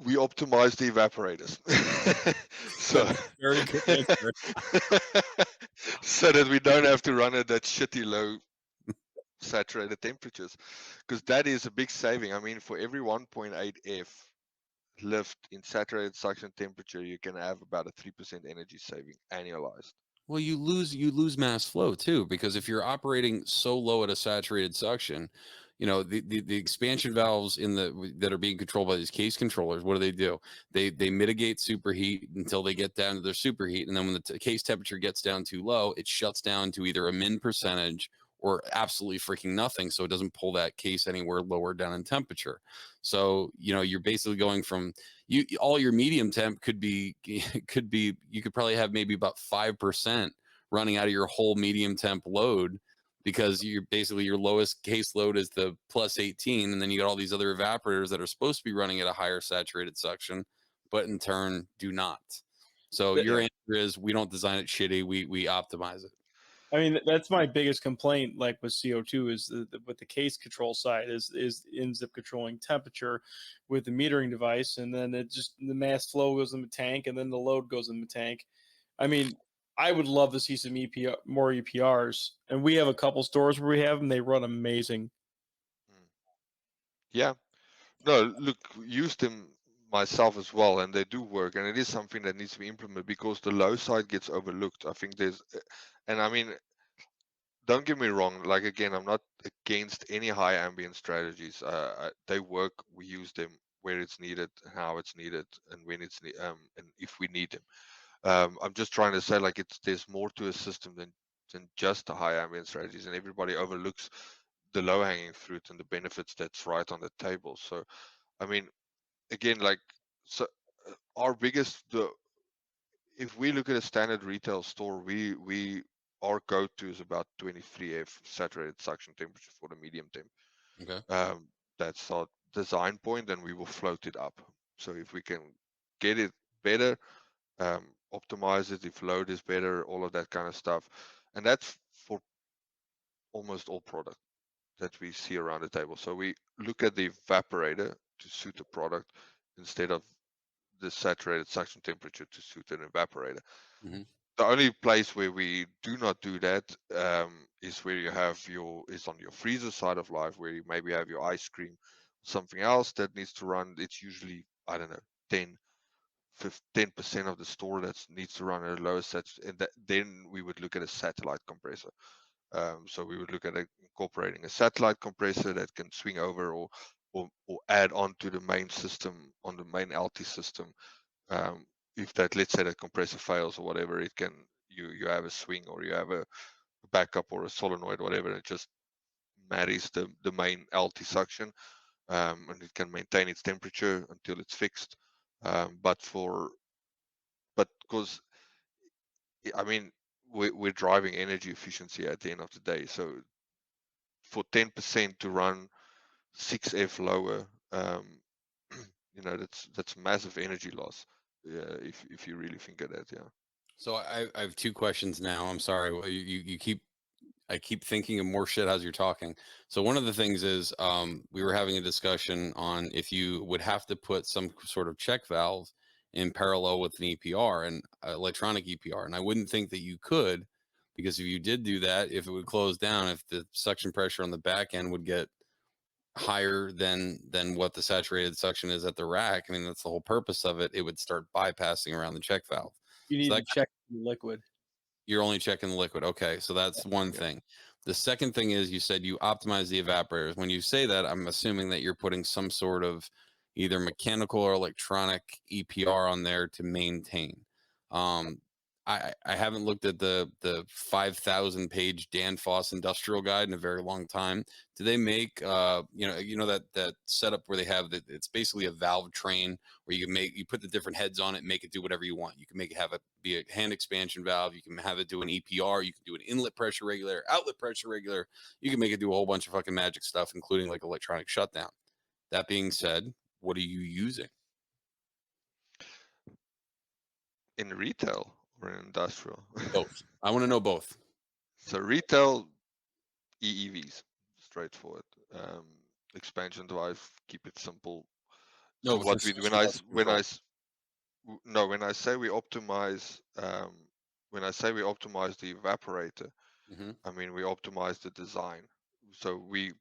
We optimize the evaporators. So Very good answer. so that we don't have to run at that shitty low saturated temperatures, because that is a big saving. I mean, for every 1.8 F lift in saturated suction temperature, you can have about a 3% energy saving annualized. Well, you lose mass flow too, because if you're operating so low at a saturated suction, the expansion valves that are being controlled by these case controllers, what do? They mitigate superheat until they get down to their superheat, and then when the case temperature gets down too low, it shuts down to either a min percentage or absolutely freaking nothing, so it doesn't pull that case anywhere lower down in temperature. So you're basically going from all your medium temp could be you could probably have maybe about 5% running out of your whole medium temp load, because you're basically your lowest case load is the plus 18, and then you got all these other evaporators that are supposed to be running at a higher saturated suction but in turn do not. So your Yeah. answer is we don't design it shitty, we optimize it. I mean, that's my biggest complaint. Like with CO2, is with the case control side is ends up controlling temperature with the metering device, and then it just the mass flow goes in the tank, and then the load goes in the tank. I mean, I would love to see some more EPRs, and we have a couple stores where we have them. They run amazing. Mm. Yeah. No, look, use them myself as well, and they do work, and it is something that needs to be implemented because the low side gets overlooked. I think and I mean, don't get me wrong. Like again, I'm not against any high ambient strategies. They work. We use them where it's needed, how it's needed, and when and if we need them. I'm just trying to say, like, there's more to a system than just the high ambient strategies, and everybody overlooks the low hanging fruit and the benefits that's right on the table. So, I mean, again, like, so our biggest the if we look at a standard retail store, we our go-to is about 23 F saturated suction temperature for the medium temp. Okay. That's our design point, and we will float it up. So if we can get it better, optimize it, if load is better, all of that kind of stuff, and that's for almost all product that we see around the table. So we look at the evaporator to suit the product instead of the saturated suction temperature to suit an evaporator. Mm-hmm. The only place where we do not do that is where you have is on your freezer side of life, where you maybe have your ice cream, something else that needs to run. It's usually, I don't know, 10% of the store that needs to run at a lower set, and then we would look at a satellite compressor. So we would look at incorporating a satellite compressor that can swing over or add on to the main system, on the main LT system. If that, let's say, that compressor fails or whatever, it can you have a swing, or you have a backup or a solenoid, whatever, and it just marries the main LT suction, and it can maintain its temperature until it's fixed. But because I mean, we're driving energy efficiency at the end of the day. So for 10% to run 6F lower, that's massive energy loss. Yeah, if you really think of that, yeah. So I have two questions now. I'm sorry. You keep I keep thinking of more shit as you're talking. So one of the things is we were having a discussion on if you would have to put some sort of check valve in parallel with an EPR and electronic EPR, and I wouldn't think that you could, because if you did do that, if it would close down, if the suction pressure on the back end would get higher than what the saturated suction is at the rack, I mean that's the whole purpose of it. It would start bypassing around the check valve. You So need to that check the liquid. you're only checking the liquid. Okay, so that's one Yeah. thing. The second thing is you said you optimize the evaporators. When you say that, I'm assuming that you're putting some sort of either mechanical or electronic EPR on there to maintain. Um, I haven't looked at the 5,000 page Danfoss industrial guide in a very long time. Do they make that setup where they have that? It's basically a valve train where you put the different heads on it, and make it do whatever you want. You can make it have it be a hand expansion valve. You can have it do an EPR. You can do an inlet pressure regulator, outlet pressure regulator. You can make it do a whole bunch of fucking magic stuff, including like electronic shutdown. That being said, what are you using? In retail or in industrial? Both. I want to know both. So retail, EEVs, straightforward. Expansion drive, keep it simple. No, So for what we do for dust control. no, when I say we optimize, the evaporator, Hmm. I mean we optimize the design. So we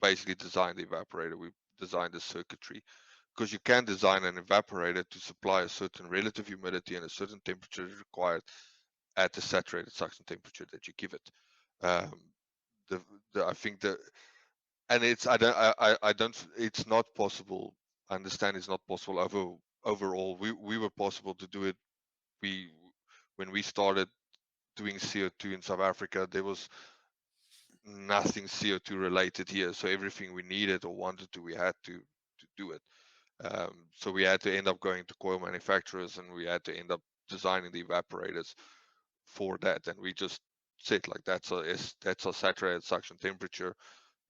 basically design the evaporator. We design the circuitry, because you can design an evaporator to supply a certain relative humidity and a certain temperature required at the saturated suction temperature that you give it. Um, I think that, and I don't, it's not possible. I understand it's not possible overall. We were possible to do it. We When we started doing CO2 in South Africa, there was nothing CO2 related here. So everything we needed or wanted to, we had to do it. So we had to end up going to coil manufacturers, and we had to end up designing the evaporators for that. And we just said, like, that's our saturated suction temperature.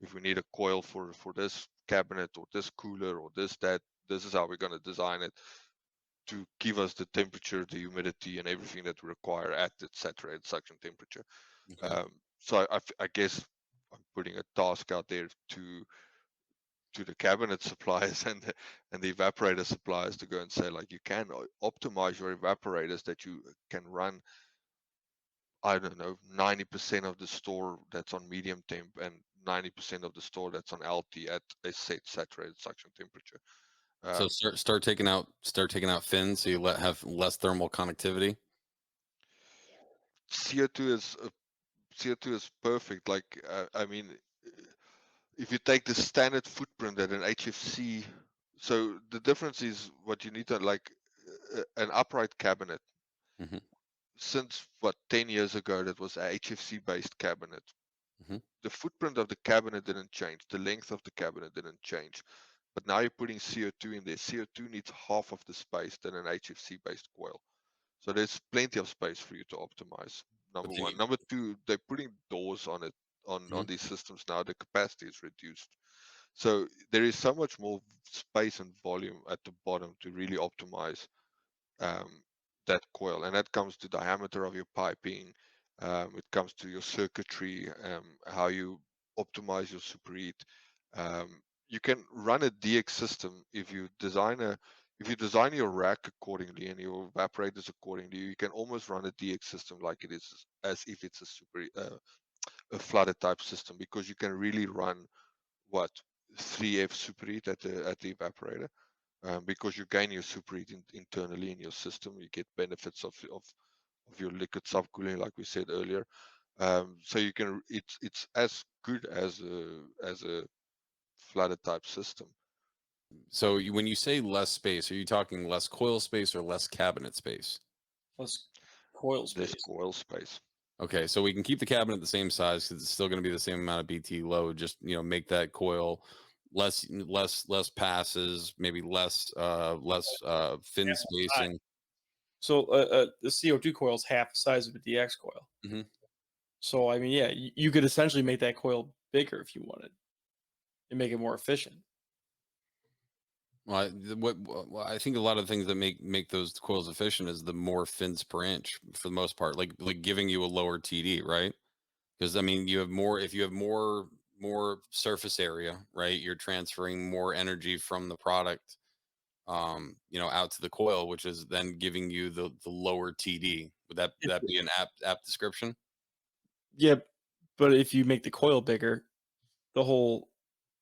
If we need a coil for this cabinet or this cooler or that, this is how we're going to design it to give us the temperature, the humidity, and everything that we require at the saturated suction temperature. Okay. So I guess I'm putting a task out there to the cabinet suppliers and the evaporator suppliers to go and say, like, you can optimize your evaporators that you can run, I don't know, 90% of the store that's on medium temp and 90% of the store that's on LT at a set saturated suction temperature. So Um, start taking out fins so you have less thermal conductivity. CO2 is CO2 is perfect. Like, I mean, if you take the standard footprint at an HFC, so the difference is what you need to, like, an upright cabinet. Hmm. Since what, 10 years ago, that was a HFC based cabinet. Hmm. The footprint of the cabinet didn't change, the length of the cabinet didn't change, but now you're putting CO2 in there. CO2 needs half of the space than an HFC based coil. So there's plenty of space for you to optimize. But Number then one. you, Number two, they're putting doors on it, on mhm. these systems now. The capacity is reduced. So there is so much more space and volume at the bottom to really optimize um, that coil, and that comes to diameter of your piping. It comes to your circuitry, how you optimize your superheat. You can run a DX system if you design your rack accordingly and your evaporators accordingly. You can almost run a DX system like it is, as if it's a flooded type system, because you can really run what, 3F superheat at the evaporator, because you gain your superheat internally in your system. You get benefits of your liquid subcooling, like we said earlier. So you can, it's as good as a flooded type system. So when you say less space, are you talking less coil space or less cabinet space? Less coil Less space. coil space. Okay, so we can keep the cabinet the same size because it's still going to be the same amount of BT load. Just make that coil less passes, maybe less fin spacing. So the CO2 coil is half the size of a DX coil. Hmm. So I mean, yeah, you could essentially make that coil bigger if you wanted and make it more efficient. Well, I think a lot of things that make those coils efficient is the more fins per inch for the most part, like giving you a lower TD, right? Because I mean, you have more if you have more surface area, right? You're transferring more energy from the product, out to the coil, which is then giving you the lower TD. Would that be an apt description? Yeah, but if you make the coil bigger, the whole,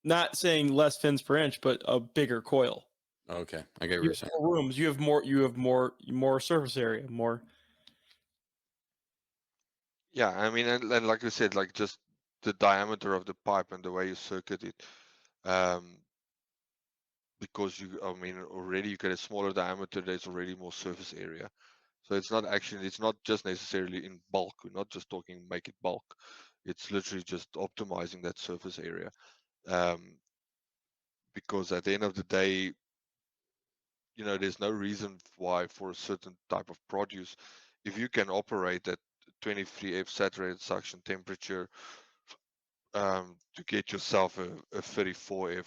not saying less fins per inch, but a bigger coil. Okay, I get what You you're have saying. more rooms. You have more surface area. More. Yeah, I mean, and like I said, like, just the diameter of the pipe and the way you circuit it, um, because I mean, already you get a smaller diameter, there's already more surface area. So it's not just necessarily in bulk. We're not just talking make it bulk. It's literally just optimizing that surface area. Um, because at the end of the day, there's no reason why for a certain type of produce, if you can operate at 23F saturated suction temperature, to get yourself a 34F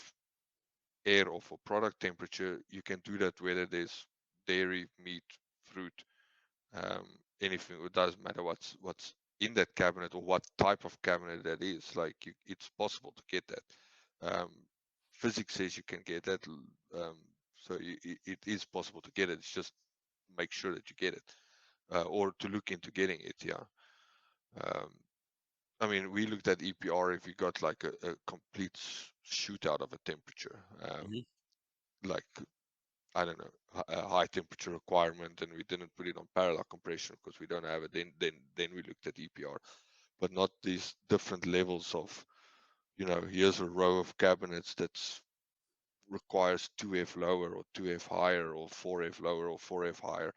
air or for product temperature, you can do that whether there's dairy, meat, fruit, um, anything. It doesn't matter what's in that cabinet or what type of cabinet that is. Like, it's possible to get that. physics says you can get that. So it is possible to get it. It's just make sure that you get it, or to look into getting it. Yeah. Um, I mean, we looked at EPR if you got like a complete shootout of a temperature, Mhm. like I don't know, a high temperature requirement, and we didn't put it on parallel compression because we don't have it. Then we looked at EPR, but not these different levels of, here's a row of cabinets that's requires 2F lower or 2F higher or 4F lower or 4F higher.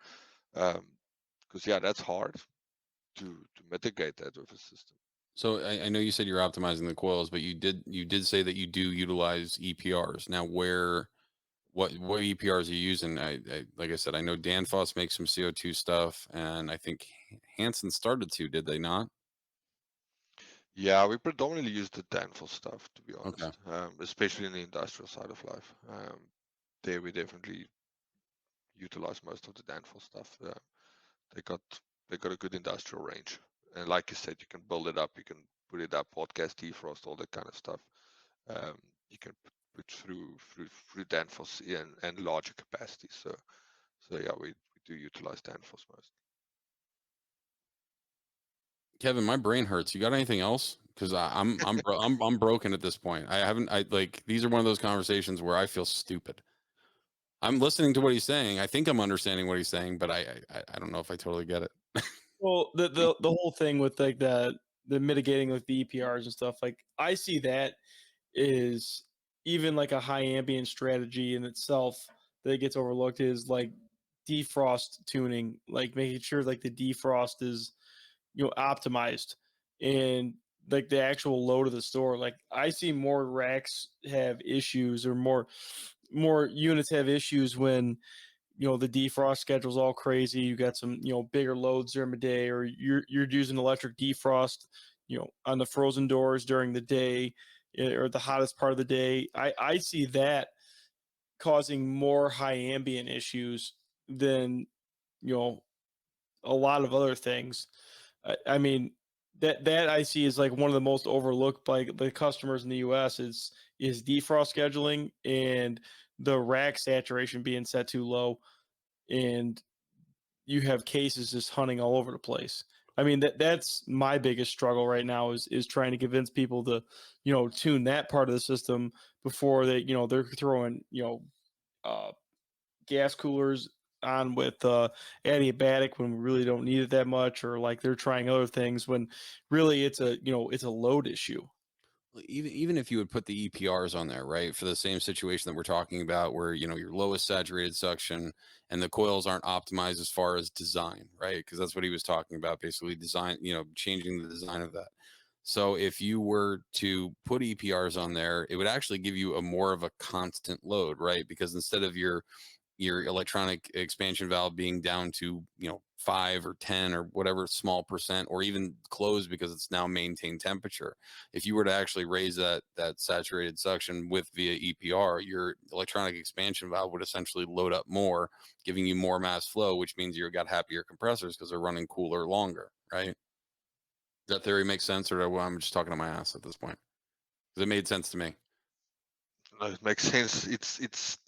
Because yeah, that's hard to mitigate that with a system. So I know you said you're optimizing the coils, but you did say that you do utilize EPRs. Now, what EPRs are you using? Like I said, I know Danfoss makes some CO2 stuff, and I think Hansen started to, did they not? Yeah, we predominantly use the Danfoss stuff, to be Okay. honest, especially in the industrial side of life. There we definitely utilize most of the Danfoss stuff. They got they got a good industrial range, and like you said, you can build it up, you can put it up, podcast, defrost, all that kind of stuff. You can put through Danfoss and larger capacity. So yeah, we do utilize Danfoss most. Kevin, my brain hurts. You got anything else? Because I'm broken at this point. I like these are one of those conversations where I feel stupid. I'm listening to what he's saying. I think I'm understanding what he's saying, but I don't know if I totally get it. Well, the whole thing with like the mitigating with the EPRs and stuff, like I see that is even like a high ambient strategy in itself that gets overlooked is like defrost tuning, like making sure like the defrost is optimized and like the actual load of the store. Like I see more racks have issues or more units have issues when the defrost schedule's all crazy. You got some bigger loads during the day, or you're using electric defrost on the frozen doors during the day, or the hottest part of the day. I see that causing more high ambient issues than you know a lot of other things. I mean, that I see is like one of the most overlooked by the customers in the U.S. is defrost scheduling and the rack saturation being set too low, and you have cases just hunting all over the place. I mean, that's my biggest struggle right now is trying to convince people to tune that part of the system before they they're throwing uh, gas coolers on with adiabatic when we really don't need it that much, or like they're trying other things when really it's a load issue. Even if you would put the EPRs on there, right, for the same situation that we're talking about, where your lowest saturated suction and the coils aren't optimized as far as design, right? Because that's what he was talking about, basically design, changing the design of that. So if you were to put EPRs on there, it would actually give you a more of a constant load, right? Because instead of your electronic expansion valve being down to 5 or 10 or whatever small percent, or even closed because it's now maintained temperature, if you were to actually raise that saturated suction with via EPR, your electronic expansion valve would essentially load up more, giving you more mass flow, which means you've got happier compressors because they're running cooler longer, right? Does that theory make sense, or I'm just talking to my ass at this point? Because it made sense to me. No, it makes sense. It's